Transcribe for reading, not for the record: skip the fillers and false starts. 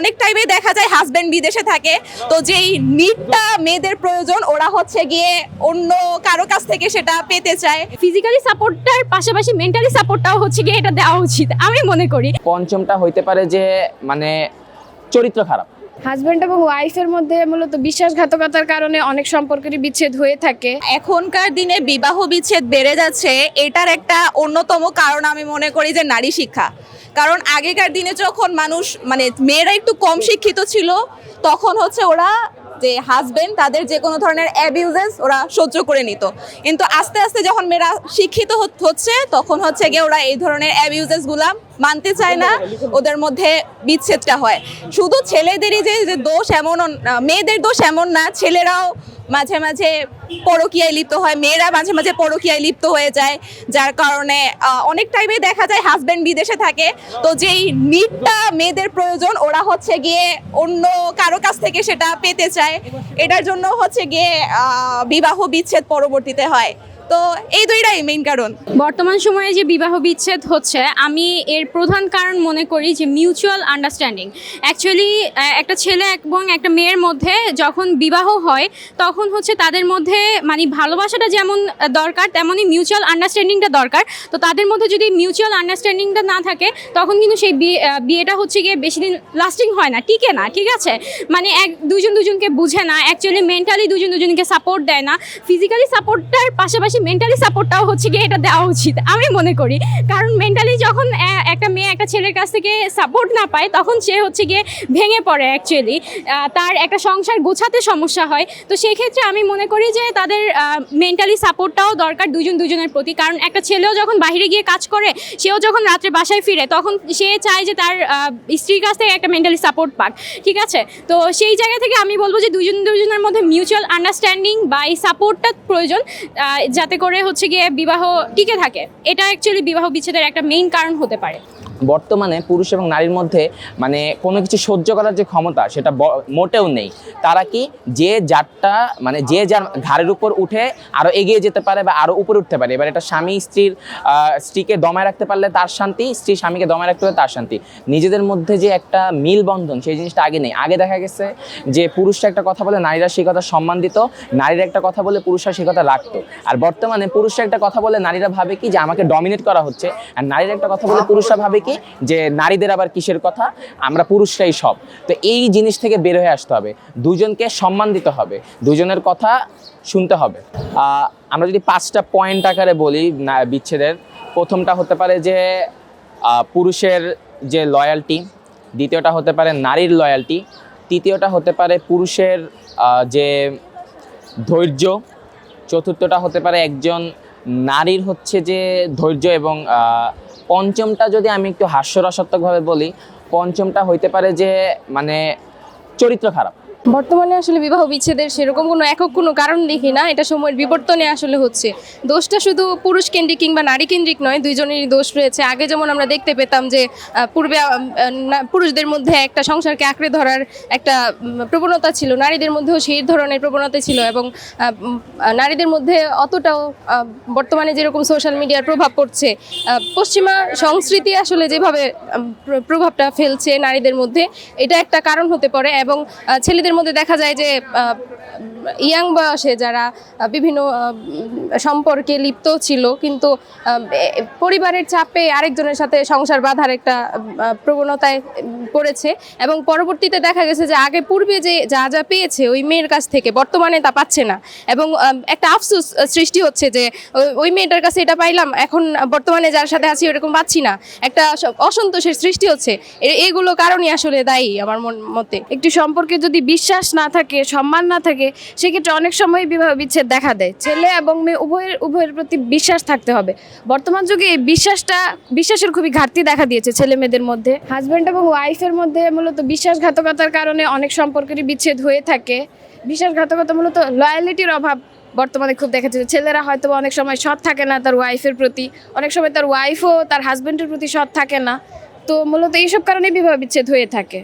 অনেক টাইমে দেখা যায় হাজবেন্ড বিদেশে থাকে, তো যেই নিডটা মেয়েদের প্রয়োজন ওরা হচ্ছে গিয়ে অন্য কারো কাছ থেকে সেটা পেতে চায়। ফিজিক্যালি সাপোর্টটার পাশাপাশি মেন্টালি সাপোর্টটাও হচ্ছে গিয়ে এটা দেওয়া উচিত আমি মনে করি। পঞ্চমটা হইতে পারে যে মানে চরিত্র খারাপ। হাজব্যান্ড এবং ওয়াইফের মধ্যে মূলত বিশ্বাসঘাতকতার কারণে অনেক সম্পর্কেরই বিচ্ছেদ হয়ে থাকে। এখনকার দিনে বিবাহ বিচ্ছেদ বেড়ে যাচ্ছে, এটার একটা অন্যতম কারণ আমি মনে করি যে নারী শিক্ষা। কারণ আগেকার দিনে যখন মানুষ মানে মেয়েরা একটু কম শিক্ষিত ছিল, তখন হচ্ছে ওরা যে হাজবেন্ড তাদের যে কোনো ধরনের অ্যাবিউজেস ওরা সহ্য করে নিত, কিন্তু আস্তে আস্তে যখন মেয়েরা শিক্ষিত হচ্ছে তখন হচ্ছে গিয়ে ওরা এই ধরনের অ্যাবিউজেসগুলা মানতে চায় না, ওদের মধ্যে বিচ্ছেদটা হয়। শুধু ছেলেদেরই যে দোষ এমন, মেয়েদের দোষ এমন না, ছেলেরাও মাঝে মাঝে পরকীয়ায় লিপ্ত হয়, মেয়েরা মাঝে মাঝে পরকীয়ায় লিপ্ত হয়ে যায়, যার কারণে অনেক টাইমে দেখা যায় হাজবেন্ড বিদেশে থাকে, তো যেই নিডটা মেয়েদের প্রয়োজন ওরা হচ্ছে গিয়ে অন্য কারো কাছ থেকে সেটা পেতে চায়। এটার জন্য হচ্ছে গিয়ে বিবাহ বিচ্ছেদ পরবর্তীতে হয়। তো এই দুইটাই মেইন কারণ। বর্তমান সময়ে যে বিবাহ বিচ্ছেদ হচ্ছে আমি এর প্রধান কারণ মনে করি যে মিউচুয়াল আন্ডারস্ট্যান্ডিং। অ্যাকচুয়ালি একটা ছেলে এবং একটা মেয়ের মধ্যে যখন বিবাহ হয় তখন হচ্ছে তাদের মধ্যে মানে ভালোবাসাটা যেমন দরকার তেমনই মিউচুয়াল আন্ডারস্ট্যান্ডিংটা দরকার। তো তাদের মধ্যে যদি মিউচুয়াল আন্ডারস্ট্যান্ডিংটা না থাকে তখন কিন্তু সেই বিয়েটা হচ্ছে গিয়ে বেশি দিন লাস্টিং হয় না, টিকে না, ঠিক আছে? মানে দুজন দুজনকে বুঝে না, অ্যাকচুয়ালি মেন্টালি দুজন দুজনকে সাপোর্ট দেয় না। ফিজিক্যালি সাপোর্টটার পাশাপাশি মেন্টালি সাপোর্টটাও হচ্ছে গিয়ে এটা দেওয়া উচিত আমি মনে করি। কারণ মেন্টালি যখন একটা মেয়ে একটা ছেলের কাছ থেকে সাপোর্ট না পায় তখন সে হচ্ছে গিয়ে ভেঙে পড়ে, অ্যাকচুয়ালি তার একটা সংসার গোছাতে সমস্যা হয়। তো সেই ক্ষেত্রে আমি মনে করি যে তাদের মেন্টালি সাপোর্টটাও দরকার দুজন দুজনের প্রতি। কারণ একটা ছেলেও যখন বাইরে গিয়ে কাজ করে, সেও যখন রাত্রে বাসায় ফিরে তখন সে চায় যে তার স্ত্রীর কাছ থেকে একটা মেন্টালি সাপোর্ট পাক, ঠিক আছে? তো সেই জায়গা থেকে আমি বলবো যে দুজন দুজনের মধ্যে মিউচুয়াল আন্ডারস্ট্যান্ডিং বা এই সাপোর্টটা প্রয়োজন, যাতে করে হচ্ছে গিয়ে বিবাহ টিকে থাকে। এটা অ্যাকচুয়ালি বিবাহ বিচ্ছেদের একটা মেইন কারণ হতে পারে। বর্তমানে পুরুষ এবং নারীর মধ্যে মানে কোনো কিছু সহ্য করার যে ক্ষমতা সেটা মোটেও নেই। তারা কি যে যারটা মানে যে যার ঘাড়ের উপর উঠে আরও এগিয়ে যেতে পারে বা আরও উপরে উঠতে পারে। এবার এটা স্বামী স্ত্রীকে দমায় রাখতে পারলে তার শান্তি, স্ত্রী স্বামীকে দমায় রাখতে পারলে তার শান্তি। নিজেদের মধ্যে যে একটা মিল বন্ধন সেই জিনিসটা আগে নেই। আগে দেখা গেছে যে পুরুষরা একটা কথা বলে নারীরা সেই কথা সম্মান দিত, নারীরা একটা কথা বলে পুরুষরা সেই কথা রাখতো। আর বর্তমানে পুরুষরা একটা কথা বলে নারীরা ভাবে কি যে আমাকে ডমিনেট করা হচ্ছে, আর নারীরা একটা কথা বলে পুরুষরা ভাবে কি যে নারীদের আবার কিসের কথা, আমরা পুরুষরাই সব। তো এই জিনিস থেকে বের হয়ে আসতে হবে, দুজনকে সম্মান দিতে হবে, দুজনের কথা শুনতে হবে। আমরা যদি 5টা পয়েন্ট আকারে বলি বিচ্ছেদের, প্রথমটা হতে পারে যে পুরুষের যে লয়ালটি, দ্বিতীয়টা হতে পারে নারীর লয়ালটি, তৃতীয়টা হতে পারে পুরুষের যে ধৈর্য, চতুর্থটা হতে পারে একজন নারীর হচ্ছে যে ধৈর্য, এবং পঞ্চমটা যদি আমি একটু হাস্যরসাত্মকভাবে বলি, পঞ্চমটা হইতে পারে যে মানে চরিত্র খারাপ। বর্তমানে আসলে বিবাহ বিচ্ছেদের সেরকম কোনো একক কোনো কারণ দেখি না, এটা সময়ের বিবর্তনে আসলে হচ্ছে। দোষটা শুধু পুরুষ কেন্দ্রিক কিংবা নারী কেন্দ্রিক নয়, দুইজনেরই দোষ রয়েছে। আগে যেমন আমরা দেখতে পেতাম যে পূর্বে পুরুষদের মধ্যে একটা সংসারকে আঁকড়ে ধরার একটা প্রবণতা ছিল, নারীদের মধ্যেও সেই ধরনের প্রবণতা ছিল, এবং নারীদের মধ্যে অতটাও বর্তমানে যেরকম সোশ্যাল মিডিয়ার প্রভাব পড়ছে, পশ্চিমা সংস্কৃতি আসলে যেভাবে প্রভাবটা ফেলছে নারীদের মধ্যে, এটা একটা কারণ হতে পারে। এবং ছেলেদের মধ্যে দেখা যায় যে ইয়াং বয়সে যারা বিভিন্ন সম্পর্কে লিপ্ত ছিল কিন্তু পরিবারের চাপে আরেকজনের সাথে সংসার বাঁধার একটা প্রবণতায় পড়েছে, এবং পরবর্তীতে দেখা গেছে যে আগে পূর্বে যে যা যা পেয়েছে ওই মেয়ের কাছ থেকে বর্তমানে তা পাচ্ছে না, এবং একটা আফসোস সৃষ্টি হচ্ছে যে ওই মেয়েটার কাছে এটা পাইলাম, এখন বর্তমানে যার সাথে আছি ওরকম পাচ্ছি না, একটা অসন্তোষের সৃষ্টি হচ্ছে। এগুলো কারণই আসলে দায়ী আমার মতে। একটি সম্পর্কে যদি বিশ্বাস না থাকে, সম্মান না থাকে, সেক্ষেত্রে অনেক সময় বিবাহ বিচ্ছেদ দেখা দেয়। ছেলে এবং মেয়ে উভয়ের প্রতি বিশ্বাস থাকতে হবে। বর্তমান যুগে এই বিশ্বাসের খুবই ঘাটতি দেখা দিয়েছে ছেলে মেয়েদের মধ্যে। হাজব্যান্ড এবং ওয়াইফের মধ্যে মূলত বিশ্বাসঘাতকতার কারণে অনেক সম্পর্কেরই বিচ্ছেদ হয়ে থাকে। বিশ্বাসঘাতকতা মূলত লয়ালিটির অভাব বর্তমানে খুব দেখা যাচ্ছে। ছেলেরা হয়তো অনেক সময় সৎ থাকে না তার ওয়াইফের প্রতি, অনেক সময় তার ওয়াইফও তার হাজব্যান্ডের প্রতি সৎ থাকে না। তো মূলত এইসব কারণে বিবাহ বিচ্ছেদ হয়ে থাকে।